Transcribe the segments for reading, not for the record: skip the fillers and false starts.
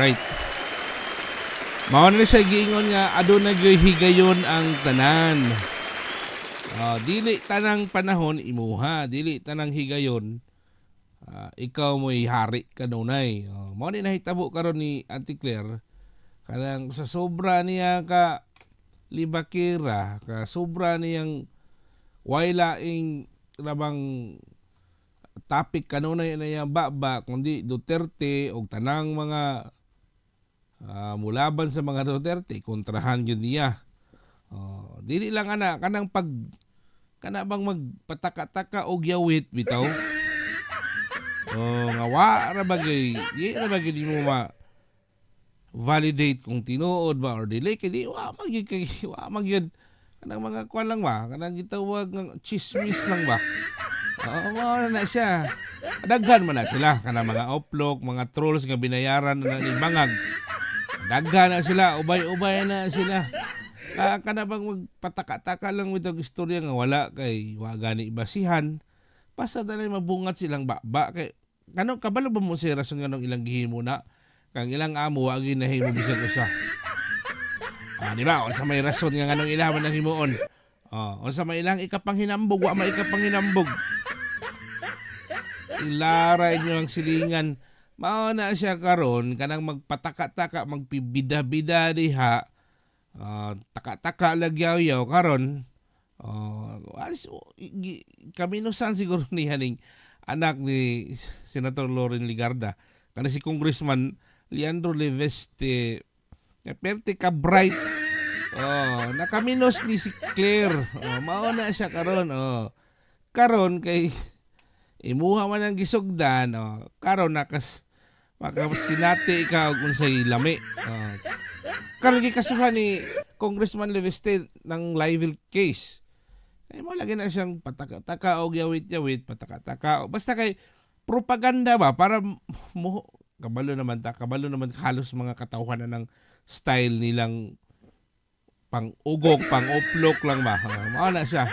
right. Mao na siya giingon nga aduna gyud higayon ang tanan. Dili tanang panahon imuha, dili tanang higayon. Ikaw mo'y hari kanunay. Mao ni nahitabo karon ni Auntie Claire kanang sa sobra niya ka libakira, ka sobra niyang wailaing labang topic kanunay na yang baba kundi Duterte o tanang mga mulaban sa mga Duterte kontrahan yun niya. Dili lang kanang kana bang magpataka-taka og yawit bitaw. Nga wa ra bagay, di ra bagay di mo ma validate kung tinuod ba or dili kay di wa magyud kanang mga kwan lang ba, kanang gitawag ng chismis lang ba. Mao na siya. Daghan man na sila kanang mga oplok, mga trolls nga binayaran na ni bangag. Daghan na sila, ubay-ubay na sila. Kana bang magpataka-taka lang itong istorya nga wala kay wa gani basihan. Basta dali mabungat silang baba kay kanong kabalo ba mo si rason nganong ilang gihimo na kang ilang amo wa gyud nahimo bisag usa. Di ba? Unsa may rason nga nganong ilaman ang himuon. Unsa may ilang ikapanghinambog wa may ikapanghinambog. Ilaray nyo ang silingan. Mao na siya karon kanang magpataka-taka magpibida-bida diha. Taka-taka lagyaw-yaw karon. Kaminusan siguro ni haning anak ni Senator Loren Ligarda kana si Congressman Leandro Leveste perte ka bright nakaminos ni si Claire mao na siya karon karon kay imuha man ang gisugdan karon makasinati ka og unsay lami karon gikasuhan ni Congressman Leveste ng libel case. Kaya mo lagi na siyang pataka-taka o yawit-yawit, pataka-taka. Basta kay propaganda ba para mo kabalo naman halos mga katawhan na ng style nilang pang-ugok, pang-uplok lang ba. Mao na siya.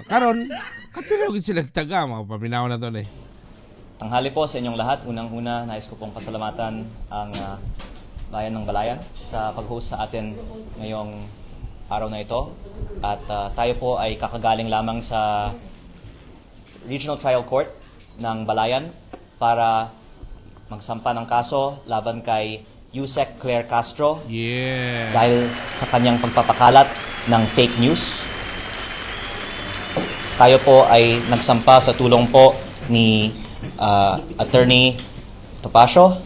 Karon, katilawin sila taga, mga paminaw na to eh. Tanghali po sa inyong lahat. Unang-una, nais ko pong pasalamatan ang Bayan ng Balayan sa pag-host sa atin ngayong araw na ito. At tayo po ay kakagaling lamang sa Regional Trial Court ng Balayan para magsampa ng kaso laban kay Yusek Claire Castro dahil sa kanyang pagpapakalat ng fake news. Tayo po ay nagsampa sa tulong po ni Attorney Topacio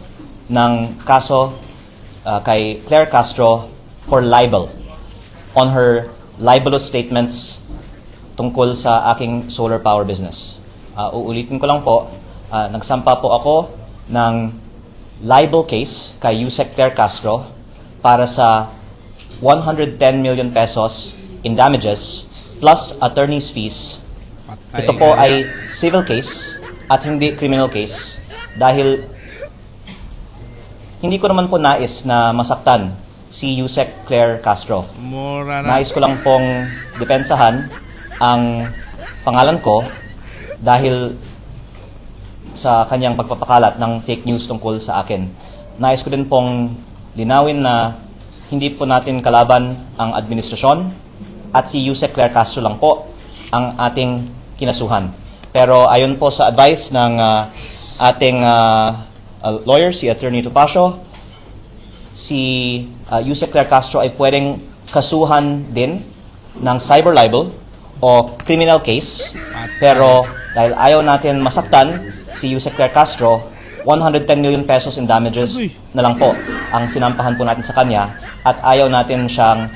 ng kaso kay Claire Castro for libel on her libelous statements tungkol sa aking solar power business. Uulitin ko lang po, nagsampa po ako ng libel case kay Yusek Claire Castro para sa 110 million pesos in damages plus attorney's fees. Ito po ay civil case at hindi criminal case dahil hindi ko naman po nais na masaktan si Yusek Claire Castro. Nais ko lang pong depensahan ang pangalan ko dahil sa kanyang pagpapakalat ng fake news tungkol sa akin. Nais ko din pong linawin na hindi po natin kalaban ang administrasyon at si Yusek Claire Castro lang po ang ating kinasuhan. Pero ayon po sa advice ng ating lawyer, si Attorney Topacio, si Yusek Claire Castro ay pwedeng kasuhan din ng cyber libel o criminal case. Pero dahil ayaw natin masaktan si Yusek Claire Castro, 110 million pesos in damages na lang po ang sinampahan po natin sa kanya at ayaw natin siyang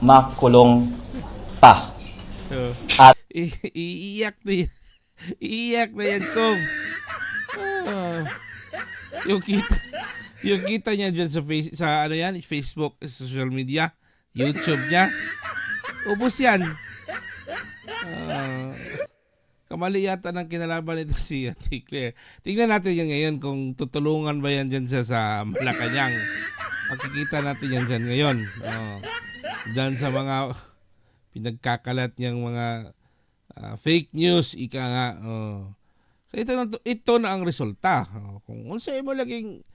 makulong pa. At iiyak na yan kung yung kita niya dyan sa Facebook, social media, YouTube niya. Ubus yan. Kamali yata ng kinalaban nito si Auntie Claire. Tingnan natin yan ngayon kung tutulungan ba yan dyan sa Malacanang. Makikita natin yan dyan ngayon. Dyan sa mga pinagkakalat niyang mga fake news, ika nga. So ito na ang resulta. Kung unsa mo laging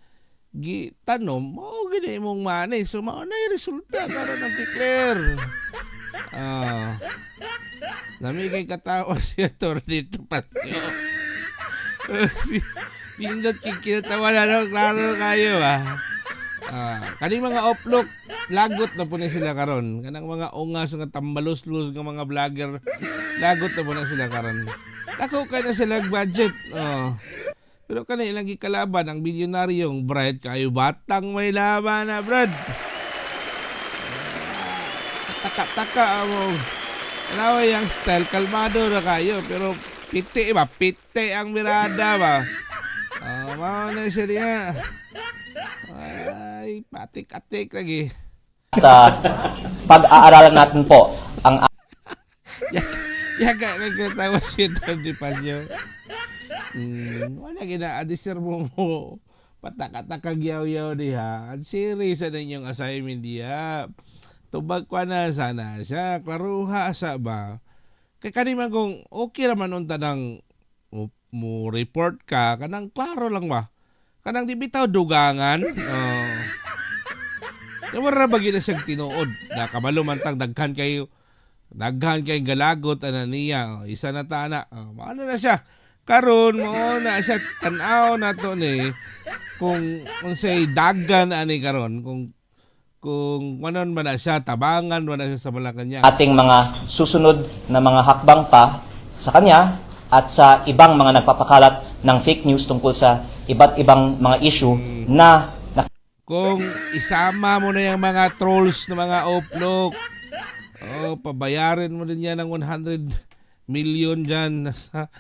gitanom mo gini mong manay so mao na resulta karon ng declare. Nami kay katawa si Atty. Topacio. Si pindot kinatawa na no, klaro kayo kaning mga oplok lagot na po na sila karon. Kanang mga ungas nga tambalos-los nga mga vlogger lagot na po na sila karon. Ako kay na sila budget. Pero kanay ilang gikalaban ang bilyonaryong Brad kayo batang may laban na Brad. Taka-taka mo. Anaway ang style kalmado na kayo pero piti ba? Piti ang mirada ba? Mao na siya niya. Ay, patik-atik lagi. At pag-aaralan natin po ang Yaga nagkatawa si Atty. Topacio. Wala gina-adisir mo patak-atak yaw-yaw diha. Ang series na inyong assignment diha. Tubag kwa na sana siya. Klaruha sa ba? Kaya kanima kung okay naman unta ng mo report ka, kanang klaro lang ba? Kanang di bitaw dugangan. Wala ba gina siyang tinuod? Nakabalo man tang daghan kayo galagot ana niya. Isa na ta na. Maano na siya? Karon mo na siya tan-aw na to ni kung say dagan ani karon kung manon man na siya tabangan man na siya sa Malacañang. ating mga susunod na mga hakbang pa sa kanya at sa ibang mga nagpapakalat ng fake news tungkol sa iba't ibang mga issue na Kung isama mo na yung mga trolls na mga oplok, pabayarin mo din yan ng 100 million dyan sa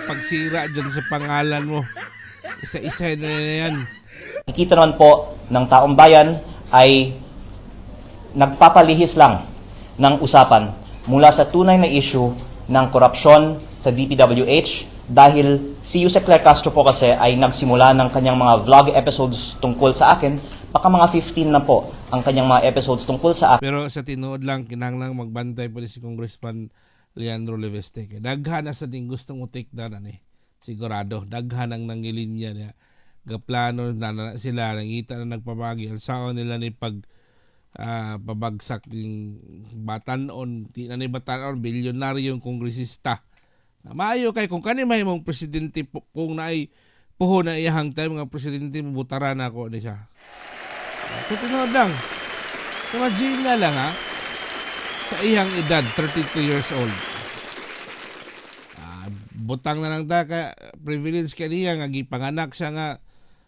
pagsira dyan sa pangalan mo. Isa-isa na yan. nakikita naman po ng taong bayan ay nagpapalihis lang ng usapan mula sa tunay na issue ng korupsyon sa DPWH dahil si Yusek Claire Castro po kasi ay nagsimula ng kanyang mga vlog episodes tungkol sa akin. Baka mga 15 na po ang kanyang mga episodes tungkol sa akin. Pero sa tinuod lang, kinahanglang magbantay pa rin si Congressman Leandro Leveste. Daghan na sa ting gustong mo-take down sigurado. Daghan ang nangilinya niya. Gaplano na sila, nangita na nagpabagi. Ang sao nila ni pabagsak yung batanon, di na ni batanon, bilyonaryong kongresista. Maayo kay kung kanay mahimong presidente kung naay puho na iyahang time mga presidente mabutaran ako ni siya. Sa tinuod lang. Imagine na lang sa iyang edad, 32 years old. Butang na lang ta ka privilege kaniya nga gipanganak siya nga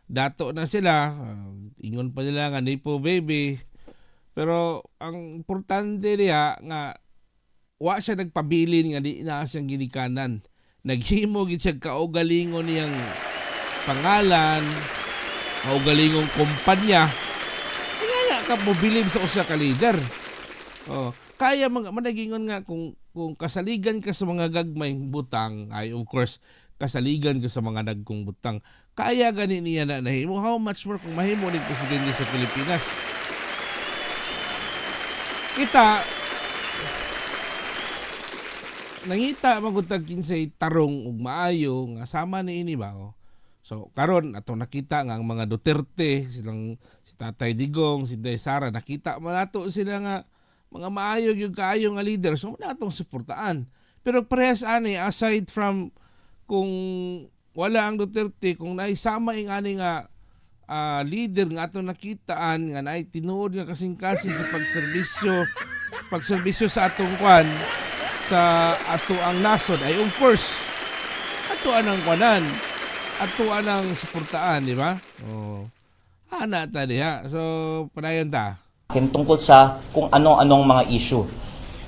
dato na sila. Ingon pa nila nga nipo baby. Pero ang importante niya nga wa siya nagpabilin nga di na siyang ginikanan. Naghimo gid siya kaugalingon niyang pangalan, kaugalingong kumpanya. Nga ka mobilib sa usa ka leader. Kaya managingon nga kung kasaligan ka sa mga gagmay butang, ay of course kasaligan ka sa mga dagkong butang. Kaya gani niya na nahimo. How much more kung mahimo ning presidente sa Pilipinas? Kita nangita magutag kinsay tarong ug maayo nga sama niini ba so karon ato nakita nga ang mga Duterte silang si Tatay Digong, si Day Sara nakita man nato sila nga mga maayo yung kaayo nga leader so natong suportaan pero parehas ani aside from kung wala ang Duterte kung naisama ing ani nga leader nga ato nakitaan nga naay tinuod nga kasing-kasing sa pagserbisyo sa atong kwan sa ato ang nasod ay of course ato anang kwanan ato anang suportaan di ba ana ta diha so padayon ta Tungkol sa kung ano-anong mga issue.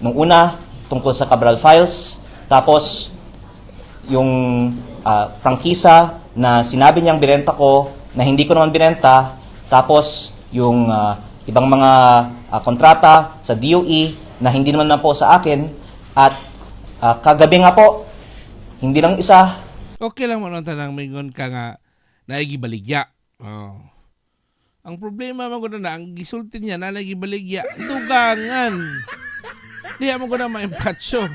Nung una, tungkol sa Cabral Files, tapos yung prangkisa na sinabi niyang binenta ko na hindi ko naman binenta, tapos yung ibang mga kontrata sa DOE na hindi naman na po sa akin, at kagabi nga po, hindi lang isa. Okay lang mo nang tanang mingon ka nga naigibaligya. Ang problema mo na ang gisulti niya na nagibaligya dugangan. Di mo ko na maimpatsyo.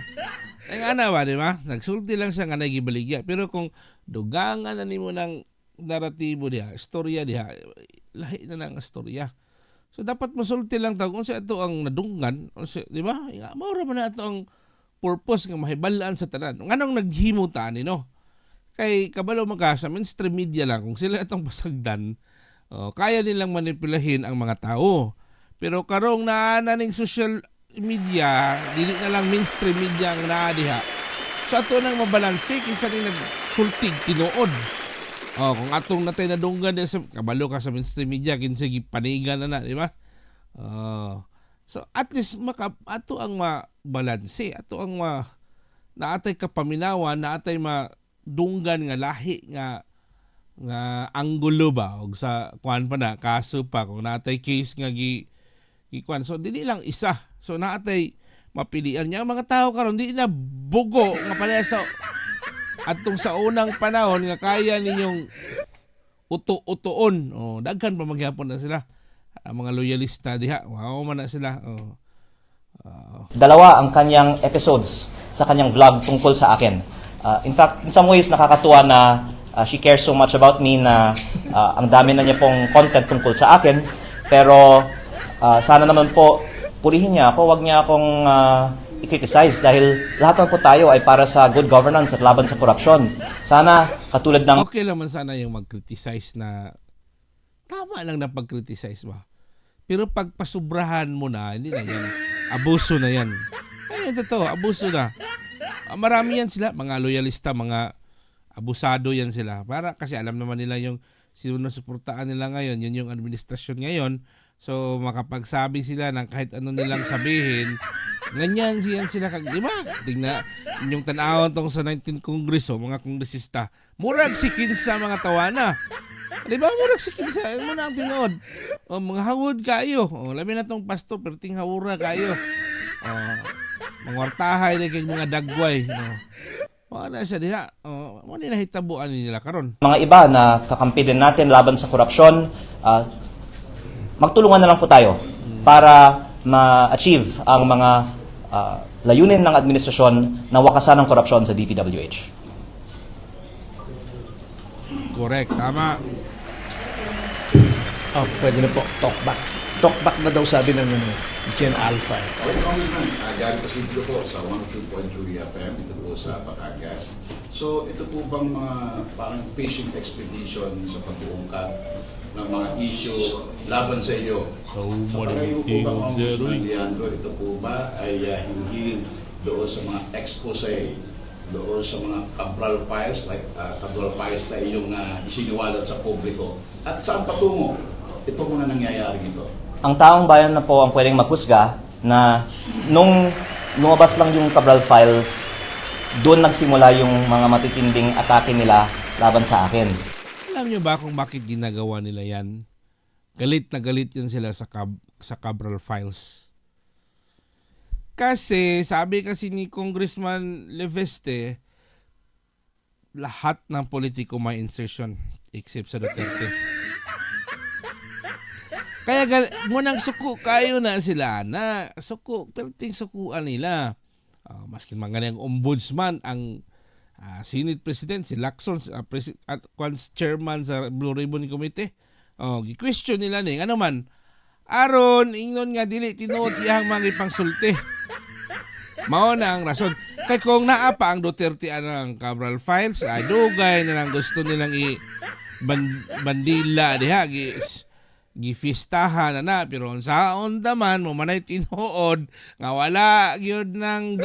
Ang ana ba, di ba? Nagsulti lang siya nga nagibaligya. Pero kung dugangan na nimo ng naratibo diha, istorya diha, lahi na lang istorya. So dapat masulti lang tawag kung sa ito ang nadunggan, di ba? Mao ra man na ito ang purpose nga mahibalaan sa tanan. Nganong naghimo ta ni no? Kay kabalo magka sa mainstream media lang kung sila itong pasagdan, kaya nilang manipulahin ang mga tao. Pero karong naananing social media, dili na lang mainstream media ang naadiha. So ato nang mabalanse kinsa ning nagsultig tinuod. Kung atong natay nadunggan sa kabalo ka sa mainstream media kinsa gipanigan na di ba? So at least ato ang mabalanse, ato ang naatay kapaminawan, naatay madunggan nga lahi nga anggulo ba og sa kuan pa na kaso pa kung naatay case nga gikuan. So dili lang isa. So naatay mapilian niya mga tao karon di na bugo nga pala sa atong sa unang panahon nga kaya ninyong uto-utoon. Daghan pa maghapon na sila. Ang mga loyalista diha, wow man na sila. Dalawa ang kanyang episodes sa kanyang vlog tungkol sa akin. In fact, in some ways nakakatuwa na she cares so much about me na ang dami na niya pong content tungkol sa akin. Pero sana naman po purihin niya ako, wag niya akong i-criticize dahil lahat naman po tayo ay para sa good governance at laban sa korupsyon. Sana katulad ng... Okay naman sana yung mag-criticize na tama lang na pag-criticize ba. Pero pag pasubrahan mo na, hindi na yan. Abuso na yan. Ayun, totoo, abuso na. Marami yan sila, mga loyalista, mga abusado yan sila. Kasi alam naman nila yung sinusuportaan nila ngayon, yun yung administrasyon ngayon. So makapagsabi sila ng kahit ano nilang sabihin, ganyan sila di ba? Tingnan yung tanawon tong sa 19 Kongreso, mga kongresista. Murag sikin sa mga tawana. Di ba? Murag sikin sa mo na ang tinuod. Mga hawod kayo. Labi na tong pasto perting hawura kayo. Mga wartahay na kay mga dagway. Wala siya diha. Mo ni nahitabuan nila karon. Mga iba na kakampi din natin laban sa korupsyon, magtulungan na lang po tayo para ma-achieve ang mga layunin ng administrasyon na wakasan ng korupsyon sa DPWH. Correct, tama. Pwede na po. Talkback. Talkback na daw sabi ng Gen Alpha. Okay, Congressman, Gary Pasilio po sa 102.2 FM, ito po sa Batangas. So, ito po bang mga parang fishing expedition sa pag-uungkat ng mga issue laban sa iyo? So, palagay po ba, Congressman Leandro, ito po ba ay hindi doon sa mga expose, doon sa mga Cabral files, like Cabral files na iyong isiniwalat sa publiko? At saan patungo ito mga nangyayaring ito? Ang taong bayan na po ang pwedeng maghusga na nung lumabas lang yung Cabral files, doon nagsimula yung mga matitinding atake nila laban sa akin. Alam niyo ba kung bakit ginagawa nila yan? Galit na galit yan sila sa Cabral files. Kasi sabi kasi ni Congressman Leveste, lahat ng politiko may insertion except sa Duterte. Kaya munang suko kayo na sila na suko, perting sukuan nila. Maskin mga ang ombudsman, ang Senate President, si Lacson, chairman sa Blue Ribbon Committee. Gi-question nila ni, ano man, aron, ingnon nga dili, tinuot iyang mga ipangsulti. Mao na ang rason. Kaya kung naapa ang Duterte ang Cabral files, dugay na lang gusto nilang bandila diha, gifistahan na pero sa ondaman mo manay tinuod nga wala gyud nang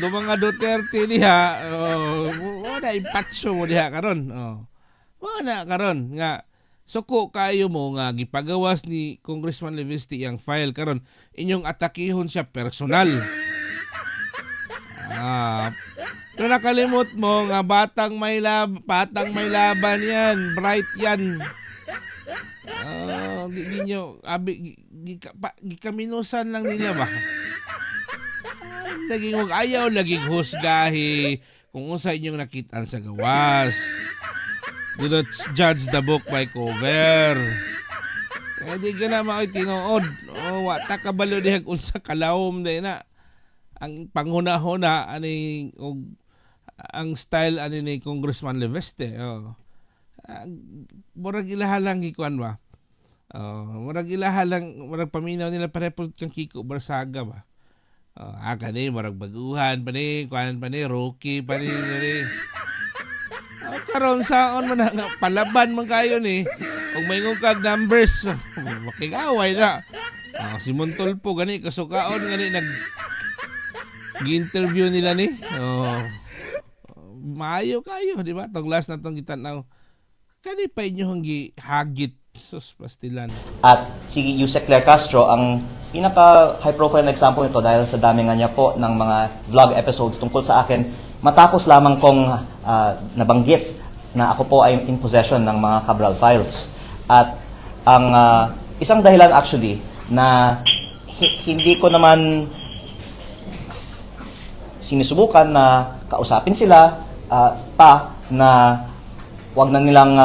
do mga Duterte diha wala impatso mo diha karon wala karon nga suko kayo mo nga gipagawas ni Congressman Leveste ang file karon inyong atakihon siya personal. Pero nakalimot mo nga batang may laban yan, bright yan. Di nyo, gikaminusan lang nila ba? Naging ayaw, naging husgahi kung unsa inyong nakitaan sa gawas. Do not judge the book by cover. Di ka na mao'y tinuod. Wata kabalo dihag unsa kalawom na na. Ang panghuna-huna, ang style ni Congressman Leveste. murag ilahalang gikuan ba. Murag ilahalang murag paminaw nila parepod kang Kiko Barsaga ba. Kani murag baguhan pa ni, kuan pa ni, rookie pa ni. Karon saon man nga palaban man kayo ni. Ug may kag numbers, makigaway na. Si Montolpo gani kasukaon gani gi-interview nila ni. Maayo kayo, di ba? Tong last na tong gitanaw. Kani pa inyo hanggi hagit sus pastilan. At si Yusek Claire Castro ang pinaka high profile na example nito dahil sa dami nga niya po ng mga vlog episodes tungkol sa akin matapos lamang kong nabanggit na ako po ay in possession ng mga Cabral files. At ang isang dahilan actually na hindi ko naman sinusubukan na kausapin sila pa na wag na nilang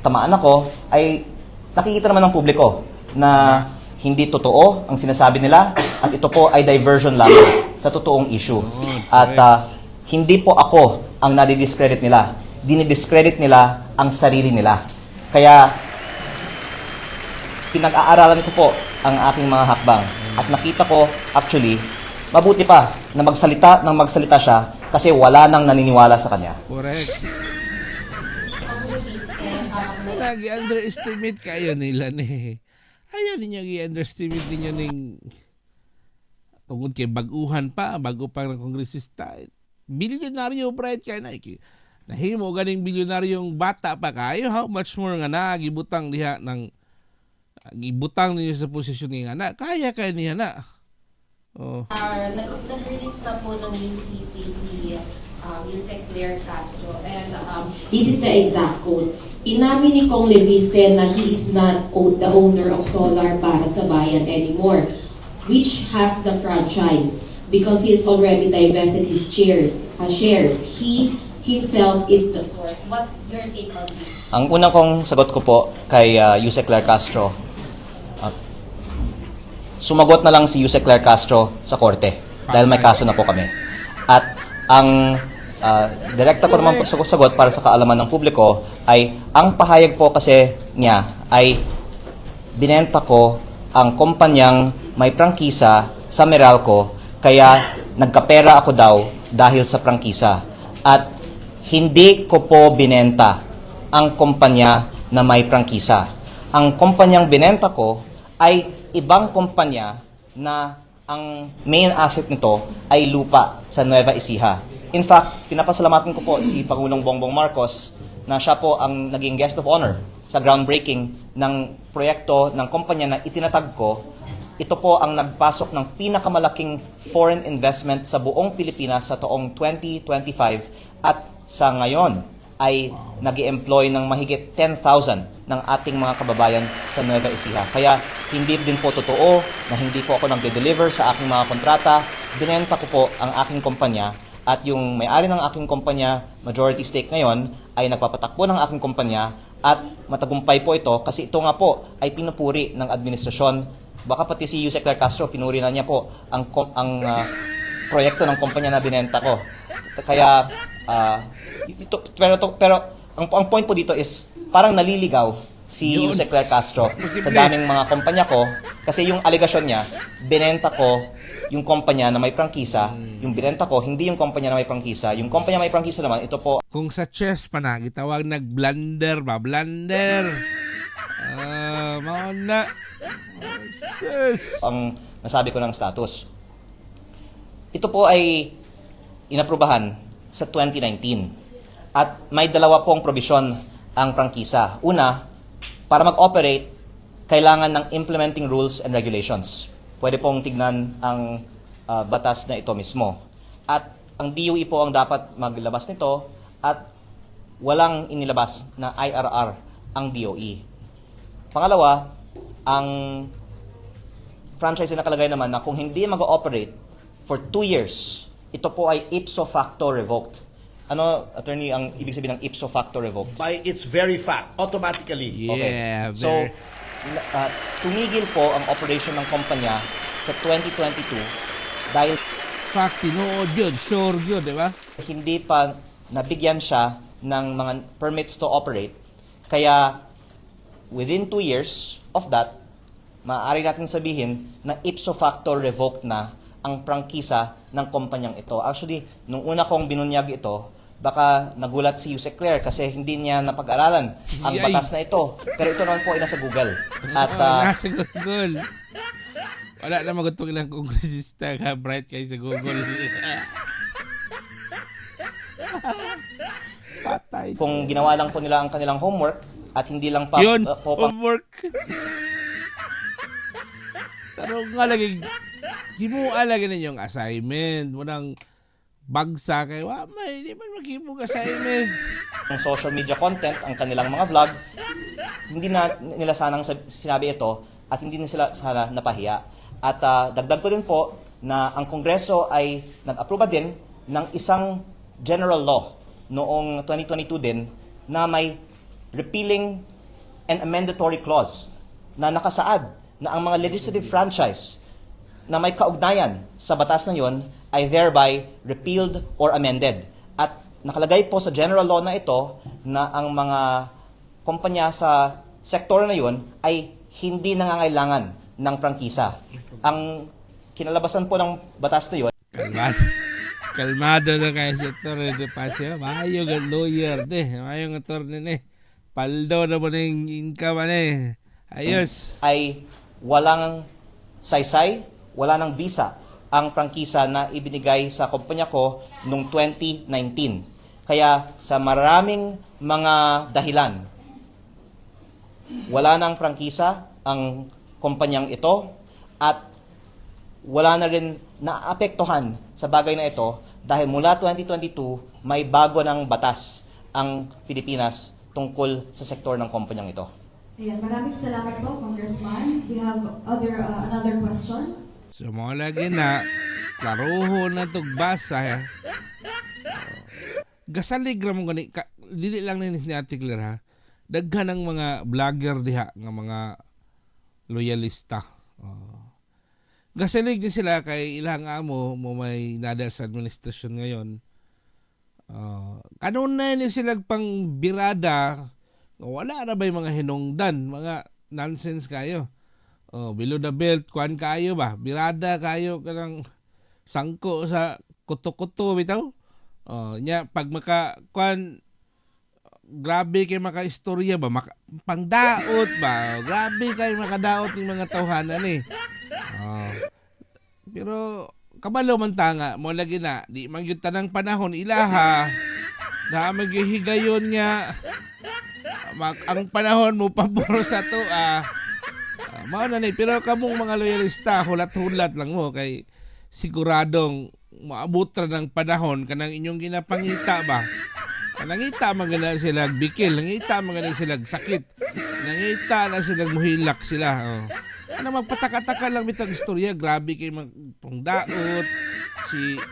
tamaan ako ay nakikita naman ng publiko na hindi totoo ang sinasabi nila at ito po ay diversion lamang sa totoong issue. At hindi po ako ang nadi-discredit nila. Dinidiscredit nila ang sarili nila. Kaya pinag-aaralan ko po ang aking mga hakbang at nakita ko actually mabuti pa na magsalita siya kasi wala nang naniniwala sa kanya. Correct. Nag-underestimate kayo nila ni. Ayaw ninyo i-underestimate ninyo ning tungkol kay baguhan pa, bago pa ng kongresista. Bilyonaryo bright kayo na. Nahimo ganing bilyonaryong bata pa kayo. How much more nga na, gibutang diha ng gibutang ninyo sa posisyon ng anak. Kaya kayo niya na. Nag-release na po ng UCC si Yusek Claire Castro and this is the exact quote. Inamin ni Kong Leviste na he is not the owner of Solar para sa Bayan anymore, which has the franchise because he has already divested his shares. He himself is the source. What's your take on this? Ang unang kong sagot ko po kay Yusek Claire Castro, sumagot na lang si Yusek Claire Castro sa korte dahil may kaso na po kami. At ang direkta ko naman sagot para sa kaalaman ng publiko ay ang pahayag po kasi niya ay binenta ko ang kumpanyang may prangkisa sa Meralco kaya nagkapera ako daw dahil sa prangkisa. At hindi ko po binenta ang kumpanya na may prangkisa. Ang kumpanyang binenta ko ay ibang kumpanya na ang main asset nito ay lupa sa Nueva Ecija. In fact, pinapasalamatan ko po si Pangulong Bongbong Marcos na siya po ang naging guest of honor sa groundbreaking ng proyekto ng kumpanya na itinatag ko. Ito po ang nagpasok ng pinakamalaking foreign investment sa buong Pilipinas sa taong 2025 at sa ngayon ay nag-i-employ ng mahigit 10,000 ng ating mga kababayan sa Nueva Ecija. Kaya hindi din po totoo na hindi po ako nagde-deliver sa aking mga kontrata. Binenta ko po ang aking kumpanya at yung may-ari ng aking kumpanya, majority stake ngayon, ay nagpapatakbo ng aking kumpanya at matagumpay po ito kasi ito nga po ay pinupuri ng administrasyon. Baka pati si Yusek Claire Castro, pinuri na niya po ang proyekto ng kumpanya na binenta ko. Kaya, pero ang point po dito is parang naliligaw si Yusek Claire Castro sa daming mga kumpanya ko kasi yung alegasyon niya, binenta ko yung kumpanya na may prangkisa, yung binenta ko, hindi yung kumpanya na may prangkisa. Yung kumpanya na may prangkisa naman, ito po. Kung sa chess pa na, gitawag nag-blunder ba? Blunder! Mauna. Sus! Ang nasabi ko ng status. Ito po ay inaprubahan sa 2019. At may dalawa pong probisyon ang prangkisa. Una, para mag-operate, kailangan ng implementing rules and regulations. Pwede pong tignan ang batas na ito mismo. At ang DOE po ang dapat maglabas nito at walang inilabas na IRR ang DOE. Pangalawa, ang franchise na nakalagay naman na kung hindi mag-ooperate for 2 years, ito po ay ipso facto revoked. Ano, attorney, ang ibig sabihin ng ipso facto revoked? By its very fact, automatically. Yeah, So, tumigil po ang operation ng kumpanya sa 2022 dahil fact, tinood yun, sure yun, di ba? hindi pa nabigyan siya ng mga permits to operate Kaya within 2 years of that, maaari natin sabihin na ipso facto revoked na ang prangkisa ng kumpanyang ito. Actually, nung una kong binunyag ito, baka nagulat si Yusek Claire kasi hindi niya napag-aralan ang Yay. batas na ito. Pero ito naman po ay nasa Google. At Nasa Google. Wala na magutong ilang kongresista ka bright kay sa Google. Patay. kung ginawa lang po nila ang kanilang homework at hindi lang pa, Yun, po homework. Pero nga lagi, himuha lagi ninyong assignment. Munang bagsa kay may di man maghimog assignment. ng social media content, ang kanilang mga vlog, hindi na nila sanang sinabi ito at hindi na sila sana napahiya. At dagdag ko din po na ang Kongreso ay nag-aproba din ng isang general law noong 2022 din na may repealing and amendatory clause na nakasaad na ang mga legislative franchise na may kaugnayan sa batas na yon ay thereby repealed or amended. At nakalagay po sa general law na ito na ang mga kumpanya sa sektor na yon ay hindi nangangailangan ng prangkisa. Ang kinalabasan po ng batas na yon Kalmado. Kalmado na kayo sa Torre de Pasio. Maayong ang lawyer, maayong ang attorney, paldo na mo na yung income, ayos. ay walang saysay, wala ng visa ang prangkisa na ibinigay sa kumpanya ko noong 2019. Kaya sa maraming mga dahilan, wala ng prangkisa ang kumpanyang ito at wala na rin naapektuhan sa bagay na ito dahil mula 2022 may bago ng batas ang Pilipinas tungkol sa sektor ng kumpanyang ito. Ayan, maraming salamat po, Congressman. We have another question. So mga lagi na, klaruho na itong basa. Gasalig ramon gani, dili lang na ni Ate Claire ha. Daghan ng mga vlogger diha, nga mga loyalista. Gasalig din sila kay ilang amo mo may nada sa administrasyon ngayon. Kanunay ni sila pang birada, wala na ba yung mga hinungdan, mga nonsense kayo. Below the belt, kuan kayo ba? Birada kayo kanang sangko sa kuto-kuto bitaw. Nya pag kuan grabe kay maka-istorya ba, pangdaot ba? Grabe kay makadaot ng mga tawhanan pero kabalo man tanga mo lagi na di man gyud tanang panahon ilaha na maghihigayon nga ang panahon mo pabor sa to mao na ni pero kamong mga loyalista hulat-hulat lang mo kay siguradong maabot ra ng panahon kanang inyong ginapangita ba. Nangita man gana sila bikil, nangita man gana sila sakit, nangita na sila muhilak sila. Ano magpataka-taka lang bitang istorya, grabe kay magpangdaot.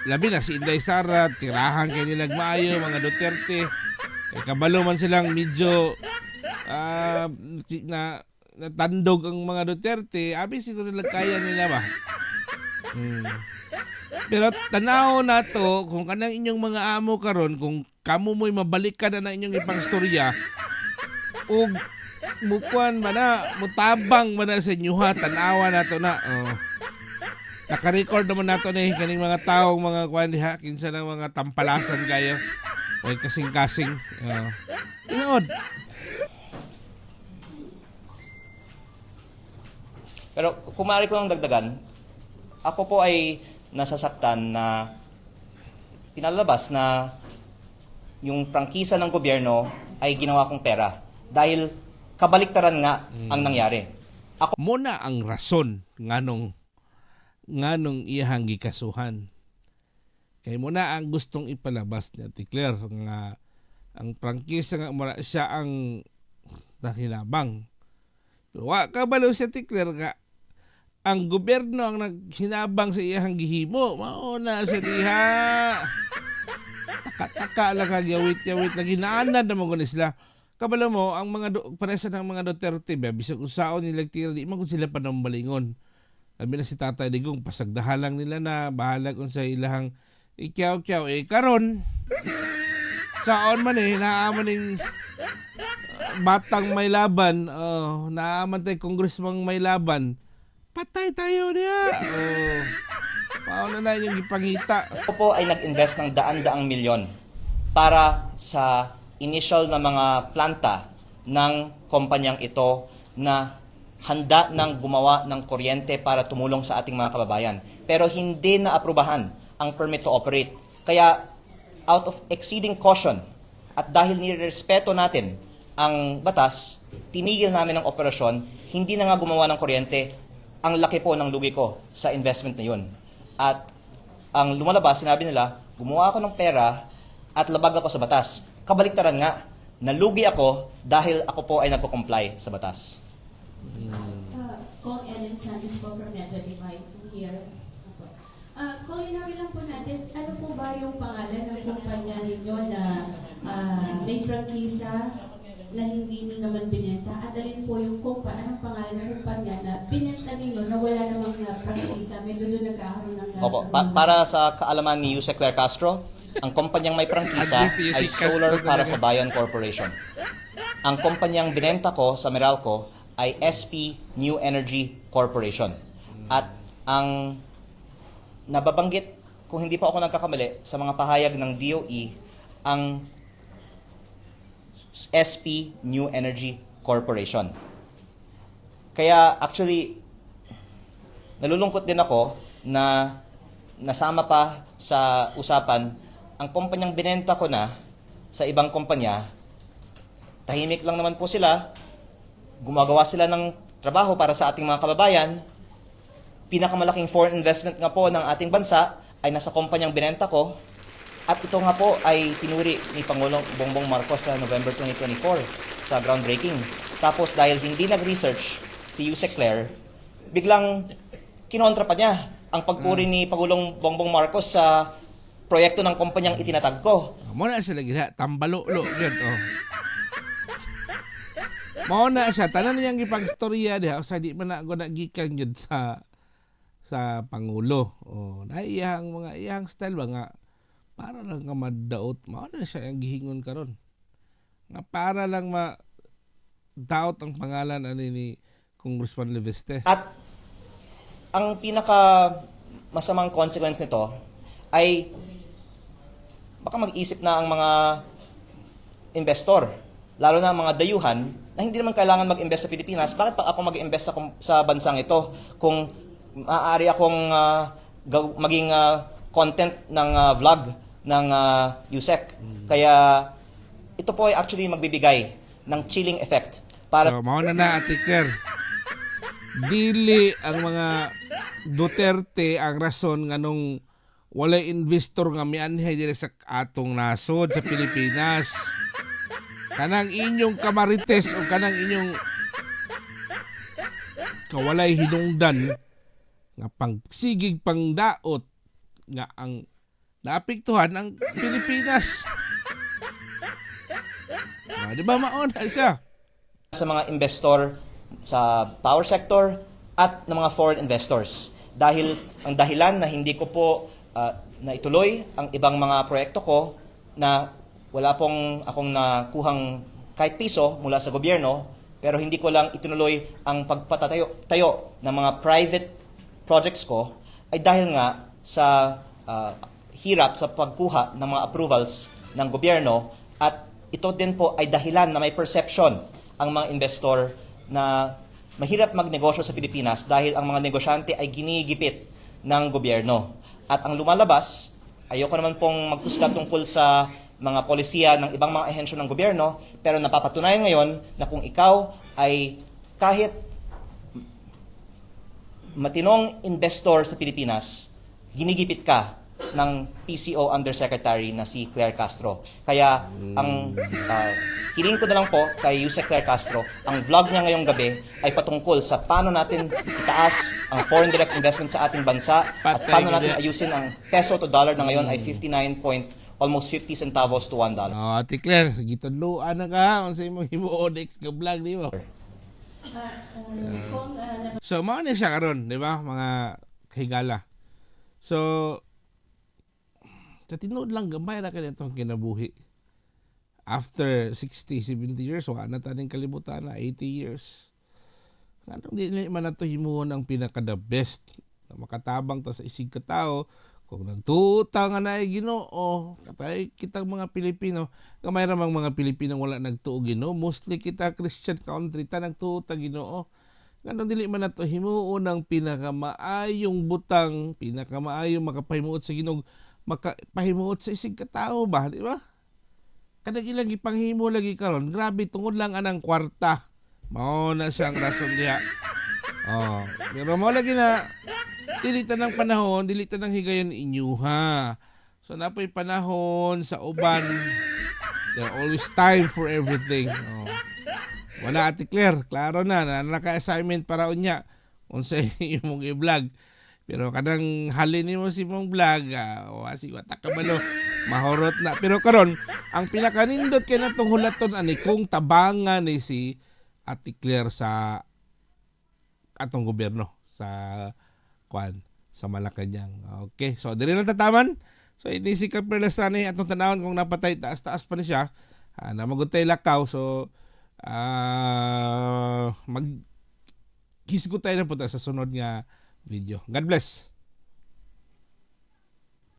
Labi na si Inday Sara, tirahan kay nilag maayo mga Duterte. Kay kabalo man silang medyo natandog ang mga Duterte, abi siguro nila kaya nila ba. Pero tanaw na to kung kanang inyong mga amo karon kung kamo mo'y mabalikan na inyong ipang istorya ug mukuan man na mutabang man na sa inyo ha tanawa na to na naka-record naman nato ni kaning mga taong mga kuan diha kinsa ng mga tampalasan kayo o kasing-kasing inood. Pero kung maaari ko lang dagdagan, ako po ay nasasaktan na pinalabas na yung prangkisa ng gobyerno ay ginawa kong pera. Dahil kabaliktaran nga ang nangyari. Muna ang rason nganong iyahang gikasuhan. Kay muna ang gustong ipalabas ni Ate Claire nga ang prangkisa nga mura siya ang nahinabang. Pero wa kabalo si Ate Claire nga ang gobyerno ang naghinabang sa iyahang gihimo. Mauna sa diha. Taka-taka lang ang yawit-yawit na ginaanad na mga sila. Kabalo mo, ang mga paresa ng mga Duterte, bisag usaon nila tira, di man kung sila panambalingon. Sabi na si Tatay Digong, pasagdahalang nila na, bahala kung sa ilahang ikyaw-kyaw. Karon, saon man naaman ng batang may laban, naaman tayo congressman may laban, patay tayo niya. Paano na yung ipangita? Ako po ay nag-invest ng daan-daang milyon para sa initial na mga planta ng kumpanyang ito na handa nang gumawa ng kuryente para tumulong sa ating mga kababayan. Pero hindi na aprubahan ang permit to operate. Kaya out of exceeding caution at dahil nirespeto natin ang batas, tinigil namin ang operasyon, hindi na nga gumawa ng kuryente. Ang laki po ng lugi ko sa investment na yun. At ang lumalabas, sinabi nila, gumawa ako ng pera at labag ako sa batas. Kabaliktaran nga, nalugi ako dahil ako po ay nagko-comply sa batas. Kong Ellen Santos po from Metro Divide here. Kung inawin lang po natin, ano po ba yung pangalan ng kumpanya ninyo na may prangkisa na hindi nyo naman binenta? At alin po yung anong pangalan ng kumpanya na binenta ninyo na wala namang prangkisa? Medyo doon nagkakaroon ng... Opo, para sa kaalaman ni Yusek Claire Castro, ang kumpanyang may prangkisa At least ay si Castro Solar para talaga. sa Bayan Corporation. Ang kumpanyang binenta ko sa Meralco ay SP New Energy Corporation. At ang nababanggit, kung hindi pa ako nagkakamali, sa mga pahayag ng DOE, ang SP New Energy Corporation. Kaya actually, nalulungkot din ako na nasama pa sa usapan ang kumpanyang binenta ko na sa ibang kumpanya. Tahimik lang naman po sila, gumagawa sila ng trabaho para sa ating mga kababayan. Pinakamalaking foreign investment nga po ng ating bansa ay nasa kumpanyang binenta ko. At ito nga po ay tinuri ni Pangulong Bongbong Marcos sa November 2024 sa groundbreaking. Tapos dahil hindi nag-research si Yusek Claire, biglang kinontra pa niya ang pagpuri ni Pangulong Bongbong Marcos sa proyekto ng kumpanyang itinatag ko. Muna sila gina, tambalulo yun. Muna siya, tanan niyang ipagstorya diha, sa di man ako nagikan yun sa Pangulo. Naiyahang mga iyahang style ba nga, para lang nga madaot, mauna siya ang gihingon karon. Nga para lang ma-doubt ang pangalan ni Congressman Leviste. At ang pinaka masamang consequence nito ay baka mag-isip na ang mga investor, lalo na ang mga dayuhan, na hindi naman kailangan mag-invest sa Pilipinas. Bakit pa ako mag-invest sa bansang ito kung maaari akong maging content ng vlog ng Yusek? Kaya ito po ay actually magbibigay ng chilling effect para So, mauna na, Ate Claire. Dili ang mga Duterte ang rason nga nung walay investor nga mianhay dire sa atong nasod sa Pilipinas. Kanang inyong kamarites o kanang inyong kawalay hinungdan nga pangsigig pangdaot nga ang naapektuhan ang Pilipinas. Di ba mauna siya? sa mga investor sa power sector at ng mga foreign investors. Dahil ang dahilan na hindi ko po na ituloy ang ibang mga proyekto ko na wala pong akong nakuhang kahit piso mula sa gobyerno, pero hindi ko lang itinuloy ang pagpatatayo ng mga private projects ko ay dahil nga sa hirap sa pagkuha ng mga approvals ng gobyerno, at ito din po ay dahilan na may perception ang mga investor na mahirap magnegosyo sa Pilipinas dahil ang mga negosyante ay ginigipit ng gobyerno. At ang lumalabas, ayoko naman pong magkusga tungkol sa mga polisiya ng ibang mga ahensya ng gobyerno, pero napapatunayan ngayon na kung ikaw ay kahit matinong investor sa Pilipinas, ginigipit ka ng PCO Undersecretary na si Claire Castro. Kaya ang hiling ko na lang po kay Yusek Claire Castro, ang vlog niya ngayong gabi ay patungkol sa paano natin itaas ang foreign direct investment sa ating bansa at paano natin ayusin ang peso to dollar na ngayon ay 59 point almost 50 centavos to $1. Ate Claire, gitudloan na ka kung sa imong himuon next ka vlog, di ba? So, mao na siya karon, di ba, mga kahigala. So, sa tinuod lang, gamay na ka itong kinabuhi. after 60, 70 years, wala na taning kalibutan na 80 years. Anong dili man nato himuon ang pinaka the best na makatabang ta sa isig ka tao kung nagtuta nga na Ginoo. Katay kitang mga Pilipino, gamay ramang mga Pilipino wala nagtuo Ginoo. Mostly kita Christian country ta nagtuta Ginoo. Anong dili man nato himuon ang pinakamaayong butang, pinakamaayong makapahimuot sa Ginoo, makapahimuot sa isig ka tao ba, di ba? Kada ilang ipanghimo lagi karon, grabe tungod lang anang kwarta. Mao na siyang rason diha. Oh, pero mo lagi na dili ta ng panahon, dili ta ng higayon inyuha. So napoy panahon sa uban, there always time for everything. Oh. Wala Ate Claire, klaro na naka-assignment para unya unsay imong i-vlog. Pero kadang halin nimo si mong vlog, wasi wata ka malo, mahorot na. Pero karon, ang pinakanindot kay natong hulaton ani kung tabangan ni si Ate Claire sa atong gobyerno sa sa Malacañang. Okay, so diri na tataman. So ini si Kapre Lastrani atong tanawon kung napatay taas-taas pa ni siya. Na magutay lakaw, so mag hisgot tayo na po sa sunod nga video. God bless.